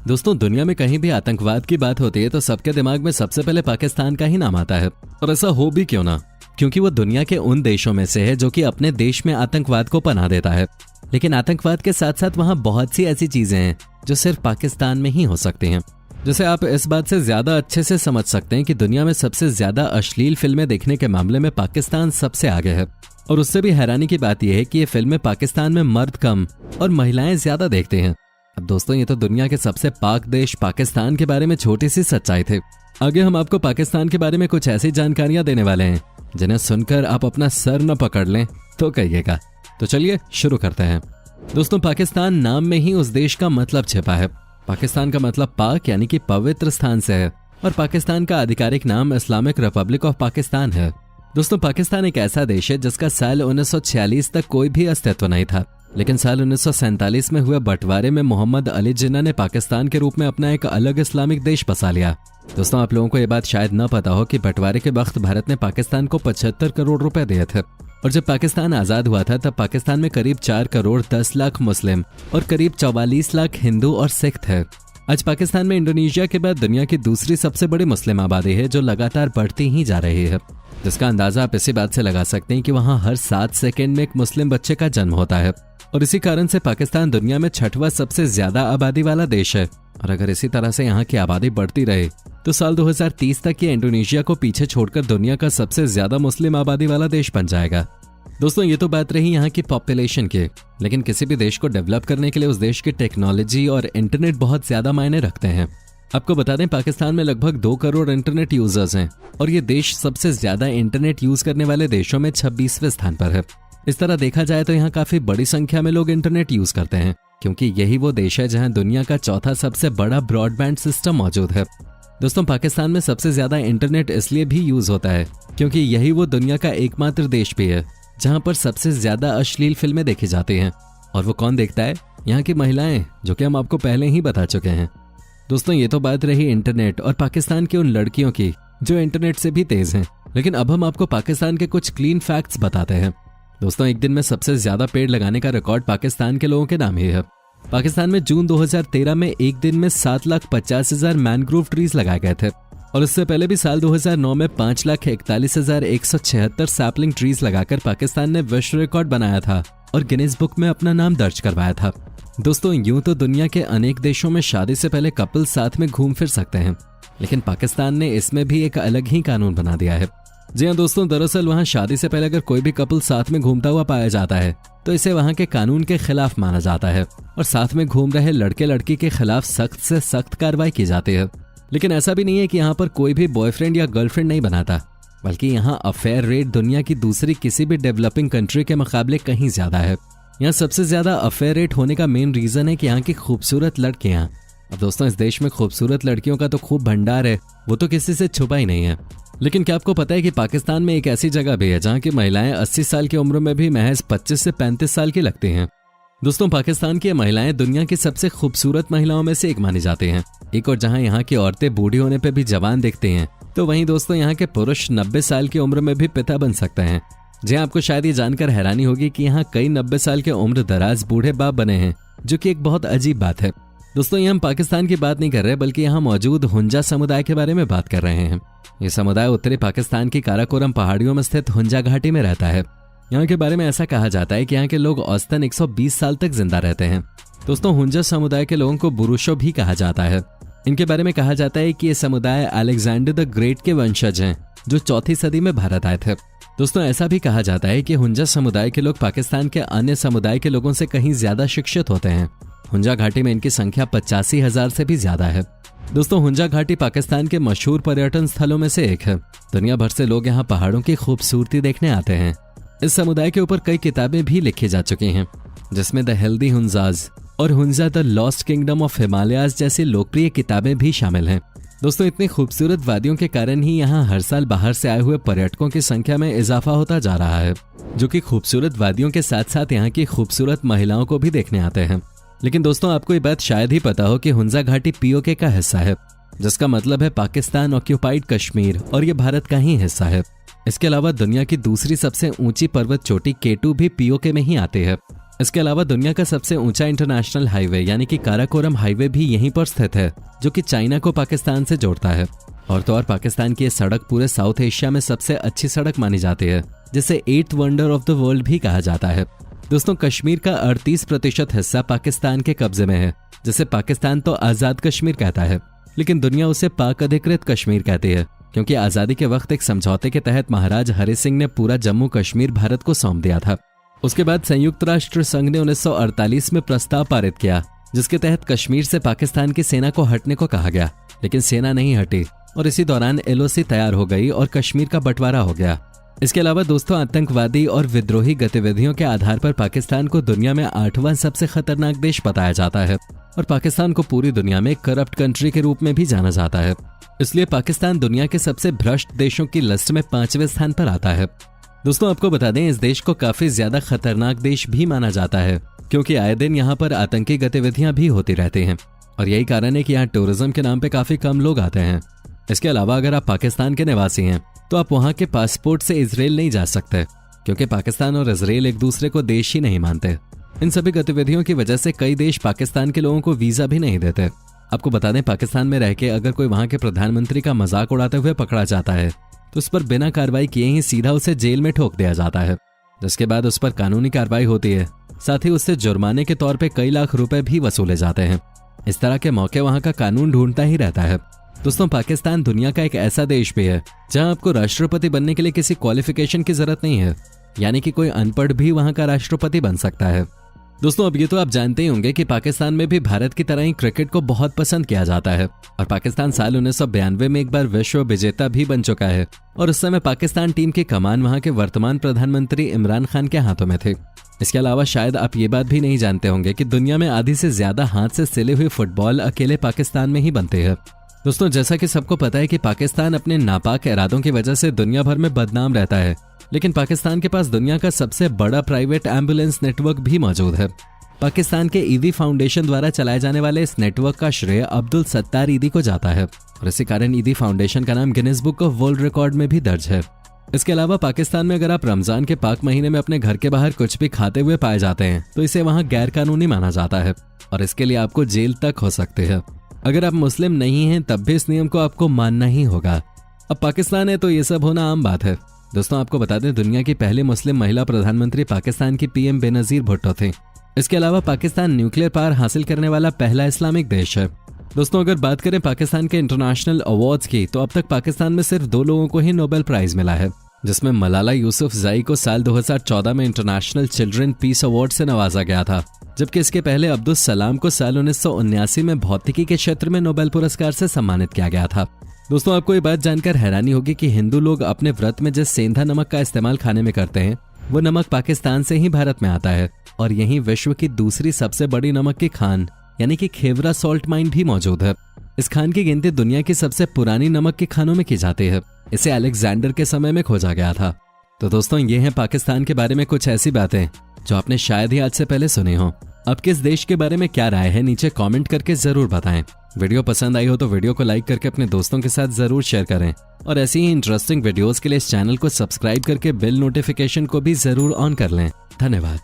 दोस्तों, दुनिया में कहीं भी आतंकवाद की बात होती है तो सबके दिमाग में सबसे पहले पाकिस्तान का ही नाम आता है। और ऐसा हो भी क्यों ना, क्योंकि वो दुनिया के उन देशों में से है जो कि अपने देश में आतंकवाद को पनाह देता है। लेकिन आतंकवाद के साथ साथ वहाँ बहुत सी ऐसी चीजें हैं जो सिर्फ पाकिस्तान में ही हो सकती हैं। जैसे आप इस बात से ज्यादा अच्छे से समझ सकते हैं कि दुनिया में सबसे ज्यादा अश्लील फिल्में देखने के मामले में पाकिस्तान सबसे आगे है। और उससे भी हैरानी की बात यह है कि ये फिल्में पाकिस्तान में मर्द कम और महिलाएं ज्यादा देखते हैं। अब दोस्तों, ये तो दुनिया के सबसे पाक देश पाकिस्तान के बारे में छोटी सी सच्चाई थी। आगे हम आपको पाकिस्तान के बारे में कुछ ऐसी जानकारियां देने वाले हैं जिन्हें सुनकर आप अपना सर न पकड़ लें तो कहिएगा। तो चलिए शुरू करते हैं। दोस्तों, पाकिस्तान नाम में ही उस देश का मतलब छिपा है। पाकिस्तान का मतलब पाक यानी कि पवित्र स्थान से है और पाकिस्तान का आधिकारिक नाम इस्लामिक रिपब्लिक ऑफ पाकिस्तान है। दोस्तों, पाकिस्तान एक ऐसा देश है जिसका साल 1946 तक कोई भी अस्तित्व नहीं था, लेकिन साल 1947 में हुए बंटवारे में मोहम्मद अली जिन्ना ने पाकिस्तान के रूप में अपना एक अलग इस्लामिक देश बसा लिया। दोस्तों, आप लोगों को ये बात शायद न पता हो कि बंटवारे के वक्त भारत ने पाकिस्तान को 75 करोड़ रुपए दिए थे और जब पाकिस्तान आजाद हुआ था तब पाकिस्तान में करीब 4 करोड़ 10 लाख मुस्लिम और करीब 44 लाख हिंदू और सिख थे। आज पाकिस्तान में इंडोनेशिया के बाद दुनिया की दूसरी सबसे बड़ी मुस्लिम आबादी है जो लगातार बढ़ती ही जा रही है, जिसका अंदाजा आप इसी बात से लगा सकते हैं कि वहाँ हर 7 सेकेंड में एक मुस्लिम बच्चे का जन्म होता है। और इसी कारण से पाकिस्तान दुनिया में 6वां सबसे ज्यादा आबादी वाला देश है। और अगर इसी तरह से यहाँ की आबादी बढ़ती रहे तो साल 2030 तक ये इंडोनेशिया को पीछे छोड़कर दुनिया का सबसे ज्यादा मुस्लिम आबादी वाला देश बन जाएगा। दोस्तों, ये तो बात रही यहाँ की पॉपुलेशन की, लेकिन किसी भी देश को डेवलप करने के लिए उस देश की टेक्नोलॉजी और इंटरनेट बहुत ज्यादा मायने रखते हैं। आपको बता दें, पाकिस्तान में लगभग 2 करोड़ इंटरनेट यूजर्स हैं और ये देश सबसे ज्यादा इंटरनेट यूज करने वाले देशों में 26वें स्थान पर है। इस तरह देखा जाए तो यहाँ काफी बड़ी संख्या में लोग इंटरनेट यूज करते हैं, क्योंकि यही वो देश है जहाँ दुनिया का चौथा सबसे बड़ा ब्रॉडबैंड सिस्टम मौजूद है। दोस्तों, पाकिस्तान में सबसे ज्यादा इंटरनेट इसलिए भी यूज होता है क्योंकि यही वो दुनिया का एकमात्र देश भी है जहाँ पर सबसे ज्यादा अश्लील फिल्में देखी जाती हैं। और वो कौन देखता है? यहाँ की महिलाएं, जो कि हम आपको पहले ही बता चुके हैं। दोस्तों, ये तो बात रही इंटरनेट और पाकिस्तान की उन लड़कियों की जो इंटरनेट से भी तेज हैं। लेकिन अब हम आपको पाकिस्तान के कुछ क्लीन फैक्ट्स बताते हैं। दोस्तों, एक दिन में सबसे ज्यादा पेड़ लगाने का रिकॉर्ड पाकिस्तान के लोगों के नाम ही है। पाकिस्तान में जून 2013 में एक दिन में 7,50,000 मैनग्रोव ट्रीज लगाए गए थे और इससे पहले भी साल 2009 में 5,41,176 सैपलिंग ट्रीज लगाकर पाकिस्तान ने विश्व रिकॉर्ड बनाया था और गिनीज बुक में अपना नाम दर्ज करवाया था। दोस्तों, यूं तो दुनिया के अनेक देशों में शादी से पहले कपल साथ में घूम फिर सकते हैं, लेकिन पाकिस्तान ने इसमें भी एक अलग ही कानून बना दिया है। जी हाँ दोस्तों, दरअसल वहाँ शादी से पहले अगर कोई भी कपल साथ में घूमता हुआ पाया जाता है तो इसे वहाँ के कानून के खिलाफ माना जाता है और साथ में घूम रहे लड़के लड़की के खिलाफ सख्त से सख्त कार्रवाई की जाती है। लेकिन ऐसा भी नहीं है कि यहाँ पर कोई भी बॉयफ्रेंड या गर्लफ्रेंड नहीं बनाता, बल्कि यहाँ अफेयर रेट दुनिया की दूसरी किसी भी डेवलपिंग कंट्री के मुकाबले कहीं ज्यादा है। यहाँ सबसे ज्यादा अफेयर रेट होने का मेन रीजन है कि यहाँ की खूबसूरत लड़कियाँ। अब दोस्तों, इस देश में खूबसूरत लड़कियों का तो खूब भंडार है, वो तो किसी से छुपा ही नहीं है। लेकिन क्या आपको पता है कि पाकिस्तान में एक ऐसी जगह भी है जहाँ की महिलाएं 80 साल की उम्र में भी महज 25 से 35 साल की लगती हैं। दोस्तों, पाकिस्तान की महिलाएं दुनिया की सबसे खूबसूरत महिलाओं में से एक मानी जाती हैं। एक और जहाँ यहाँ की औरतें बूढ़ी होने पे भी जवान दिखती हैं, तो वहीं दोस्तों यहाँ के पुरुष 90 साल की उम्र में भी पिता बन सकते हैं। जी, आपको शायद ये जानकर हैरानी होगी कि यहाँ कई 90 साल के उम्र दराज बूढ़े बाप बने हैं, जो कि एक बहुत अजीब बात है। दोस्तों, ये हम पाकिस्तान की बात नहीं कर रहे, बल्कि यहाँ मौजूद हुंजा समुदाय के बारे में बात कर रहे हैं। ये समुदाय उत्तरी पाकिस्तान की काराकोरम पहाड़ियों में स्थित हुंजा घाटी में रहता है। यहाँ के बारे में ऐसा कहा जाता है कि यहाँ के लोग औसतन 120 साल तक जिंदा रहते हैं। दोस्तों, हुंजा समुदाय के लोगों को बुरुशो भी कहा जाता है। इनके बारे में कहा जाता है कि ये समुदाय अलेक्जेंडर द ग्रेट के वंशज हैं, जो 4वीं सदी में भारत आए थे। दोस्तों, ऐसा भी कहा जाता है कि हुंजा समुदाय के लोग पाकिस्तान के अन्य समुदाय के लोगों से कहीं ज्यादा शिक्षित होते हैं। हुंजा घाटी में इनकी संख्या 85,000 से भी ज्यादा है। दोस्तों, हुंजा घाटी पाकिस्तान के मशहूर पर्यटन स्थलों में से एक है। दुनिया भर से लोग यहाँ पहाड़ों की खूबसूरती देखने आते हैं। इस समुदाय के ऊपर कई किताबें भी लिखी जा चुकी हैं, जिसमें द हेल्दी हुंजाज और Hunza the lost kingdom of Himalayas जैसी लोकप्रिय किताबें भी शामिल हैं। दोस्तों, इतनी खूबसूरत वादियों के कारण ही यहाँ हर साल बाहर से आए हुए पर्यटकों की संख्या में इजाफा होता जा रहा है, जो कि खूबसूरत वादियों के साथ साथ यहाँ की खूबसूरत महिलाओं को भी देखने आते हैं। लेकिन दोस्तों, आपको ये बात शायद ही पता हो कि हुंजा घाटी पीओके का हिस्सा है, जिसका मतलब है पाकिस्तान ऑक्यूपाइड कश्मीर, और ये भारत का ही हिस्सा है। इसके अलावा दुनिया की दूसरी सबसे ऊंची पर्वत चोटी K2 भी पीओके में ही आती है। इसके अलावा दुनिया का सबसे ऊंचा इंटरनेशनल हाईवे यानी कि काराकोरम हाईवे भी यहीं पर स्थित है, जो कि चाइना को पाकिस्तान से जोड़ता है। और तो और पाकिस्तान की ये सड़क पूरे साउथ एशिया में सबसे अच्छी सड़क मानी जाती है, जिसे 8th wonder of the world भी कहा जाता है। दोस्तों, कश्मीर का 38% हिस्सा पाकिस्तान के कब्जे में है, जिसे पाकिस्तान तो आजाद कश्मीर कहता है, लेकिन दुनिया उसे पाक अधिकृत कश्मीर कहती है, क्योंकि आजादी के वक्त एक समझौते के तहत महाराज हरि सिंह ने पूरा जम्मू कश्मीर भारत को सौंप दिया था। उसके बाद संयुक्त राष्ट्र संघ ने 1948 में प्रस्ताव पारित किया, जिसके तहत कश्मीर से पाकिस्तान की सेना को हटने को कहा गया, लेकिन सेना नहीं हटी और इसी दौरान LOC तैयार हो गई और कश्मीर का बंटवारा हो गया। इसके अलावा दोस्तों, आतंकवादी और विद्रोही गतिविधियों के आधार पर पाकिस्तान को दुनिया में 8वां सबसे खतरनाक देश बताया जाता है और पाकिस्तान को पूरी दुनिया में करप्ट कंट्री के रूप में भी जाना जाता है। इसलिए पाकिस्तान दुनिया के सबसे भ्रष्ट देशों की लिस्ट में 5वें स्थान पर आता है। दोस्तों, आपको बता दें, इस देश को काफी ज्यादा खतरनाक देश भी माना जाता है, क्योंकि आए दिन यहाँ पर आतंकी गतिविधियां भी होती रहती हैं और यही कारण है कि यहाँ टूरिज्म के नाम पे काफी कम लोग आते हैं। इसके अलावा अगर आप पाकिस्तान के निवासी हैं तो आप वहाँ के पासपोर्ट से इजराइल नहीं जा सकते, क्योंकि पाकिस्तान और इजराइल एक दूसरे को देश ही नहीं मानते। इन सभी गतिविधियों की वजह से कई देश पाकिस्तान के लोगों को वीजा भी नहीं देते। आपको बता दें, पाकिस्तान में रह के अगर कोई वहाँ के प्रधानमंत्री का मजाक उड़ाते हुए पकड़ा जाता है तो उस पर बिना कार्रवाई किए ही सीधा उसे जेल में ठोक दिया जाता है, जिसके बाद उस पर कानूनी कार्रवाई होती है। साथ ही उससे जुर्माने के तौर पे कई लाख रुपए भी वसूले जाते हैं। इस तरह के मौके वहाँ का कानून ढूंढता ही रहता है। दोस्तों, पाकिस्तान दुनिया का एक ऐसा देश भी है जहां आपको राष्ट्रपति बनने के लिए किसी क्वालिफिकेशन की जरूरत नहीं है, यानी कि कोई अनपढ़ भी वहां का राष्ट्रपति बन सकता है। दोस्तों, अब ये तो आप जानते ही होंगे कि पाकिस्तान में भी भारत की तरह ही क्रिकेट को बहुत पसंद किया जाता है और पाकिस्तान साल 1992 में एक बार विश्व विजेता भी बन चुका है और उस समय पाकिस्तान टीम की कमान वहां के वर्तमान प्रधानमंत्री इमरान खान के हाथों में थे। इसके अलावा शायद आप ये बात भी नहीं जानते होंगे कि दुनिया में आधी से ज्यादा हाथ से सिले हुए फुटबॉल अकेले पाकिस्तान में ही बनते हैं। दोस्तों, जैसा कि सबको पता है कि पाकिस्तान अपने नापाक इरादों की वजह से दुनिया भर में बदनाम रहता है, लेकिन पाकिस्तान के पास दुनिया का सबसे बड़ा प्राइवेट एम्बुलेंस नेटवर्क भी मौजूद है। पाकिस्तान के ईदी फाउंडेशन द्वारा चलाए जाने वाले इस नेटवर्क का श्रेय अब्दुल सत्तार ईदी को जाता है और इसी कारण ईदी फाउंडेशन का नाम Guinness book of world record में भी दर्ज है। इसके अलावा पाकिस्तान में अगर आप रमजान के पाक महीने में अपने घर के बाहर कुछ भी खाते हुए पाए जाते हैं तो इसे वहां गैर कानूनी माना जाता है और इसके लिए आपको जेल तक हो सकती है। अगर आप मुस्लिम नहीं हैं तब भी इस नियम को आपको मानना ही होगा। अब पाकिस्तान है तो ये सब होना आम बात है। दोस्तों, आपको बता दें, दुनिया की पहली मुस्लिम महिला प्रधानमंत्री पाकिस्तान की PM बेनजीर भुट्टो थी। इसके अलावा पाकिस्तान न्यूक्लियर पावर हासिल करने वाला पहला इस्लामिक देश है। दोस्तों, अगर बात करें पाकिस्तान के इंटरनेशनल अवार्ड्स की तो अब तक पाकिस्तान में सिर्फ 2 लोगों को ही नोबेल प्राइज मिला है, जिसमें मलाला यूसुफजई को साल 2014 में इंटरनेशनल चिल्ड्रन पीस अवार्ड से नवाजा गया था, जबकि इसके पहले अब्दुल सलाम को साल 1979 में भौतिकी के क्षेत्र में नोबेल पुरस्कार से सम्मानित किया गया था। दोस्तों, आपको ये बात जानकर हैरानी होगी कि हिंदू लोग अपने व्रत में जिस सेंधा नमक का इस्तेमाल खाने में करते हैं वो नमक पाकिस्तान से ही भारत में आता है और यहीं विश्व की दूसरी सबसे बड़ी नमक की खान यानी कि खेवरा सॉल्ट माइन भी मौजूद है। इस खान की गिनती दुनिया की सबसे पुरानी नमक की खानों में की जाती है। इसे अलेक्जेंडर के समय में खोजा गया था। तो दोस्तों, ये है पाकिस्तान के बारे में कुछ ऐसी बातें जो आपने शायद ही आज से पहले सुनी हो। अब किस देश के बारे में क्या राय है नीचे कमेंट करके जरूर बताएं। वीडियो पसंद आई हो तो वीडियो को लाइक करके अपने दोस्तों के साथ जरूर शेयर करें और ऐसी ही इंटरेस्टिंग वीडियोस के लिए इस चैनल को सब्सक्राइब करके बेल नोटिफिकेशन को भी जरूर ऑन कर लें। धन्यवाद।